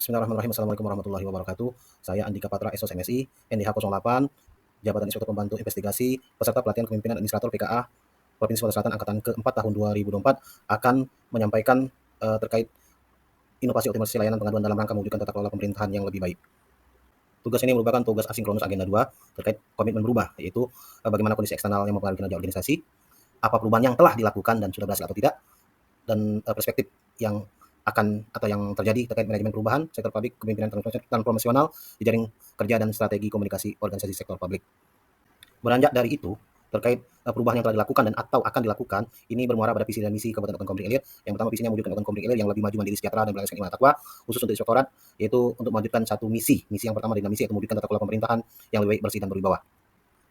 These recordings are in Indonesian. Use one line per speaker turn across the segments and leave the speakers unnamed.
Bismillahirrahmanirrahim. Assalamualaikum warahmatullahi wabarakatuh. Saya Andika Patra, SOS MSI, NDH 08, Jabatan Inspektur Pembantu Investigasi, peserta pelatihan kepemimpinan administrator PKA, Provinsi Sumatera Selatan Angkatan ke-4 tahun 2024 akan menyampaikan terkait inovasi optimalisasi layanan pengaduan dalam rangka mewujudkan tata kelola pemerintahan yang lebih baik. Tugas ini merupakan tugas asinkronus agenda 2 terkait komitmen berubah, yaitu bagaimana kondisi eksternal yang mempengaruhi kinerja organisasi, apa perubahan yang telah dilakukan dan sudah berhasil atau tidak, dan perspektif yang akan atau yang terjadi terkait manajemen perubahan, sektor publik, kepemimpinan transformasional, jejaring kerja dan strategi komunikasi organisasi sektor publik. Beranjak dari itu, terkait perubahan yang telah dilakukan dan atau akan dilakukan, ini bermuara pada visi dan misi Kabupaten Ogan Komering Ilir. Yang pertama, visinya mewujudkan Ogan Komering Ilir yang lebih maju, mandiri, sejahtera, dan berlandaskan iman takwa, khusus untuk inspektorat, yaitu untuk mewujudkan satu misi. Misi yang pertama dengan misi yaitu mewujudkan tata kelola pemerintahan yang lebih baik, bersih, dan berwibawa.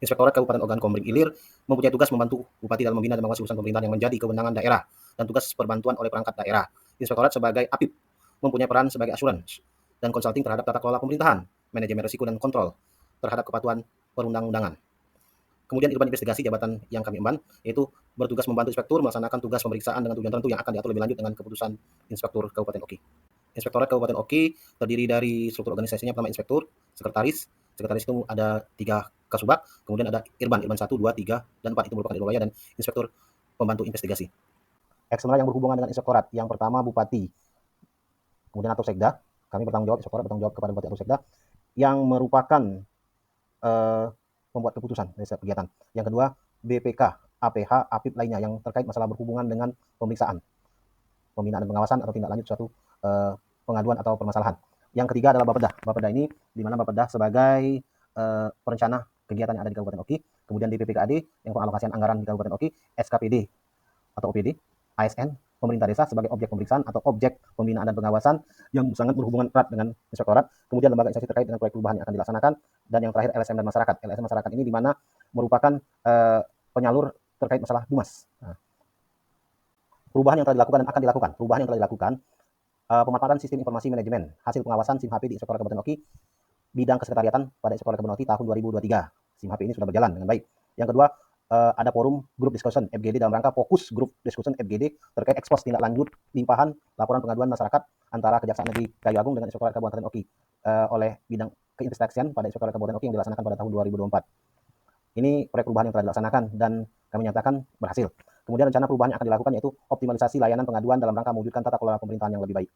Inspektorat Kabupaten Ogan Komering Ilir mempunyai tugas membantu Bupati dalam membina dan mengawasi urusan pemerintahan yang menjadi kewenangan daerah dan tugas perbantuan oleh perangkat daerah. Inspektorat sebagai APIP mempunyai peran sebagai assurance dan consulting terhadap tata kelola pemerintahan, manajemen risiko dan kontrol terhadap kepatuhan perundang-undangan. Kemudian Irban Investigasi jabatan yang kami emban, yaitu bertugas membantu inspektur melaksanakan tugas pemeriksaan dengan tujuan tertentu yang akan diatur lebih lanjut dengan keputusan Inspektur Kabupaten Oki. Inspektorat Kabupaten Oki terdiri dari struktur organisasinya, pertama inspektur, sekretaris itu ada 3 kasubag, kemudian ada Irban 1, 2, 3, dan 4 itu merupakan Irwaya dan inspektur pembantu investigasi. Eksternal yang berhubungan dengan inspektorat, yang pertama Bupati, kemudian atau Sekda, kami bertanggung jawab, inspektorat bertanggung jawab kepada Bupati atau Sekda, yang merupakan membuat keputusan dari setiap kegiatan. Yang kedua, BPK, APH, APIP lainnya yang terkait masalah berhubungan dengan pemeriksaan, pembinaan dan pengawasan atau tindak lanjut suatu pengaduan atau permasalahan. Yang ketiga adalah Bapeda. Bapeda ini di mana Bapeda sebagai perencana kegiatan yang ada di Kabupaten Oki, kemudian DPPKAD yang pengalokasian anggaran di Kabupaten Oki, SKPD atau OPD, ASN, pemerintah desa sebagai objek pemeriksaan atau objek pembinaan dan pengawasan yang sangat berhubungan erat dengan inspektorat, kemudian lembaga instansi terkait dengan proyek perubahan yang akan dilaksanakan, dan yang terakhir LSM dan masyarakat. LSM masyarakat ini di mana merupakan penyalur terkait masalah Dumas. Nah, perubahan yang telah dilakukan dan akan dilakukan. Perubahan yang telah dilakukan, pemaparan sistem informasi manajemen, hasil pengawasan SIM HP di Inspektorat Kabupaten Oki, bidang kesekretariatan pada Inspektorat Kabupaten Oki tahun 2023. SIM HP ini sudah berjalan dengan baik. Yang kedua, ada forum group discussion FGD dalam rangka fokus group discussion FGD terkait ekspos tindak lanjut limpahan laporan pengaduan masyarakat antara Kejaksaan Negeri Kayu Agung dengan Inspektorat Kabupaten Oki oleh bidang keinvestasian pada Inspektorat Kabupaten Oki yang dilaksanakan pada tahun 2024. Ini proyek perubahan yang telah dilaksanakan dan kami nyatakan berhasil. Kemudian rencana perubahan yang akan dilakukan yaitu optimalisasi layanan pengaduan dalam rangka mewujudkan tata kelola pemerintahan yang lebih baik.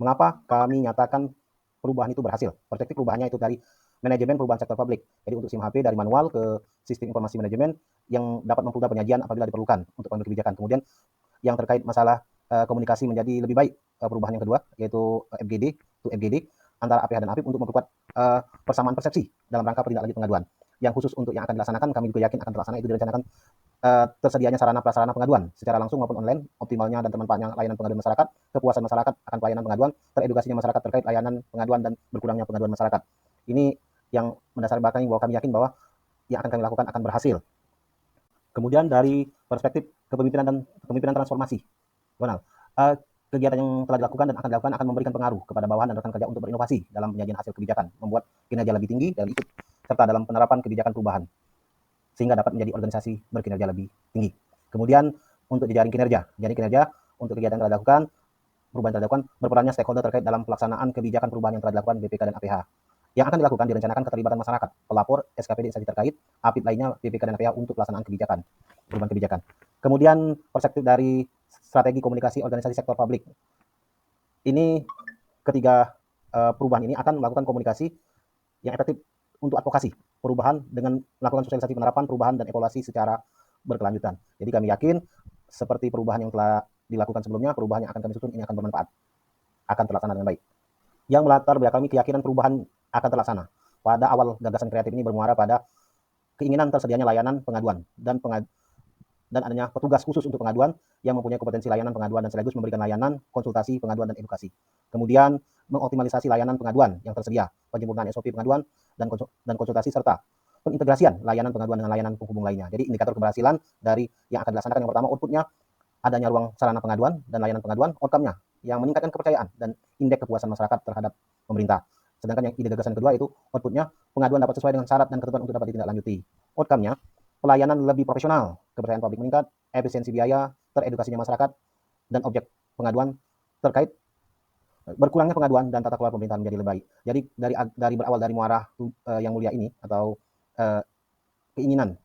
Mengapa kami nyatakan perubahan itu berhasil? Perspektif perubahannya itu dari manajemen perubahan sektor publik. Jadi untuk SIM HP dari manual ke sistem informasi manajemen yang dapat mempermudah penyajian apabila diperlukan untuk pengambil kebijakan. Kemudian yang terkait masalah komunikasi menjadi lebih baik, perubahan yang kedua yaitu FGD to FGD antara APH dan APIP untuk memperkuat persamaan persepsi dalam rangka pertindak lanjut pengaduan. Yang khusus untuk yang akan dilaksanakan, kami juga yakin akan terlaksana, itu direncanakan tersedianya sarana prasarana pengaduan secara langsung maupun online, optimalnya dan termanfaatnya layanan pengaduan masyarakat, kepuasan masyarakat akan pelayanan pengaduan, teredukasinya masyarakat terkait layanan pengaduan dan berkurangnya pengaduan masyarakat. Ini yang mendasari bahwa kami yakin bahwa yang akan kami lakukan akan berhasil. Kemudian dari perspektif kepemimpinan transformasi, Donald, kegiatan yang telah dilakukan dan akan dilakukan akan memberikan pengaruh kepada bawahan dan rekan kerja untuk berinovasi dalam penyajian hasil kebijakan, membuat kinerja lebih tinggi dan ikut serta dalam penerapan kebijakan perubahan, sehingga dapat menjadi organisasi berkinerja lebih tinggi. Kemudian untuk jejaring kinerja untuk kegiatan yang telah dilakukan, perubahan yang telah dilakukan, berperannya stakeholder terkait dalam pelaksanaan kebijakan perubahan yang telah dilakukan BPK dan APH. Yang akan dilakukan direncanakan keterlibatan masyarakat, pelapor, SKPD instansi terkait, APIP lainnya, BPK dan APH untuk pelaksanaan kebijakan, perubahan kebijakan. Kemudian perspektif dari strategi komunikasi organisasi sektor publik. Ini ketiga perubahan ini akan melakukan komunikasi yang efektif untuk advokasi perubahan dengan melakukan sosialisasi penerapan perubahan dan evaluasi secara berkelanjutan. Jadi kami yakin seperti perubahan yang telah dilakukan sebelumnya, perubahan yang akan kami susun ini akan bermanfaat, akan terlaksana dengan baik. Yang melatar belakangi keyakinan perubahan akan terlaksana. Pada awal gagasan kreatif ini bermuara pada keinginan tersedianya layanan pengaduan dan adanya petugas khusus untuk pengaduan yang mempunyai kompetensi layanan pengaduan dan sekaligus memberikan layanan konsultasi pengaduan dan edukasi. Kemudian mengoptimalisasi layanan pengaduan yang tersedia, penyempurnaan SOP pengaduan dan konsultasi serta pengintegrasian layanan pengaduan dengan layanan penghubung lainnya. Jadi indikator keberhasilan dari yang akan dilaksanakan, yang pertama outputnya adanya ruang sarana pengaduan dan layanan pengaduan, outcome-nya yang meningkatkan kepercayaan dan indeks kepuasan masyarakat terhadap pemerintah. Sedangkan yang ide gagasan kedua itu outputnya pengaduan dapat sesuai dengan syarat dan ketentuan untuk dapat ditindaklanjuti. Outcome-nya pelayanan lebih profesional, kepercayaan publik meningkat, efisiensi biaya, teredukasinya masyarakat, dan objek pengaduan terkait berkurangnya pengaduan dan tata kelola pemerintahan menjadi lebih baik. Jadi dari berawal dari muara yang mulia ini atau keinginan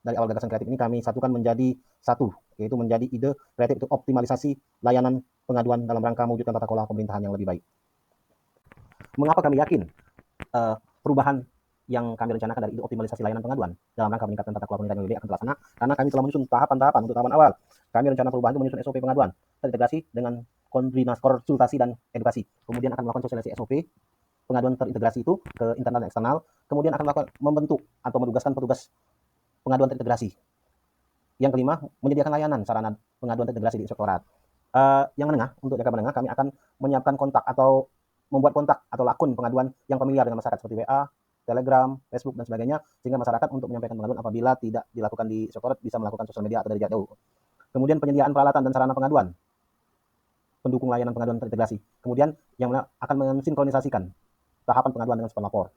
dari awal gagasan kreatif ini kami satukan menjadi satu, yaitu menjadi ide kreatif untuk optimalisasi layanan pengaduan dalam rangka mewujudkan tata kelola pemerintahan yang lebih baik. Mengapa kami yakin perubahan yang kami rencanakan dari ide optimalisasi layanan pengaduan dalam rangka meningkatkan tata kelola pemerintahan yang lebih baik akan terlaksana? Karena kami telah menyusun tahapan-tahapan untuk tahapan awal. Kami rencana perubahan itu menyusun SOP pengaduan terintegrasi dengan koordinasi konsultasi dan edukasi. Kemudian akan melakukan sosialisasi SOP pengaduan terintegrasi itu ke internal dan eksternal. Kemudian akan melakukan membentuk atau menugaskan petugas pengaduan terintegrasi. Yang kelima, menyediakan layanan sarana pengaduan terintegrasi di inspektorat. Yang menengah, untuk jangka menengah, kami akan menyiapkan kontak atau membuat kontak atau akun pengaduan yang familiar dengan masyarakat seperti WA, Telegram, Facebook, dan sebagainya, sehingga masyarakat untuk menyampaikan pengaduan apabila tidak dilakukan di inspektorat bisa melakukan sosial media atau dari jarak jauh. Kemudian penyediaan peralatan dan sarana pengaduan, pendukung layanan pengaduan terintegrasi. Kemudian yang akan mensinkronisasikan tahapan pengaduan dengan span lapor.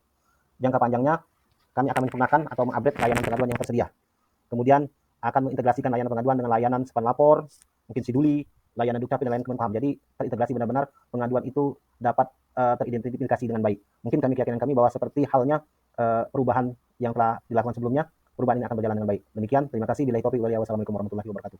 Jangka panjangnya, kami akan menyempurnakan atau mengupdate layanan pengaduan yang tersedia. Kemudian akan mengintegrasikan layanan pengaduan dengan layanan span lapor, mungkin Siduli, layanan Dukcapil, dan layanan Kemenpaham. Jadi terintegrasi benar-benar pengaduan itu dapat teridentifikasi dengan baik. Mungkin keyakinan kami bahwa seperti halnya perubahan yang telah dilakukan sebelumnya, perubahan ini akan berjalan dengan baik. Demikian, terima kasih. Wassalamualaikum warahmatullahi wabarakatuh.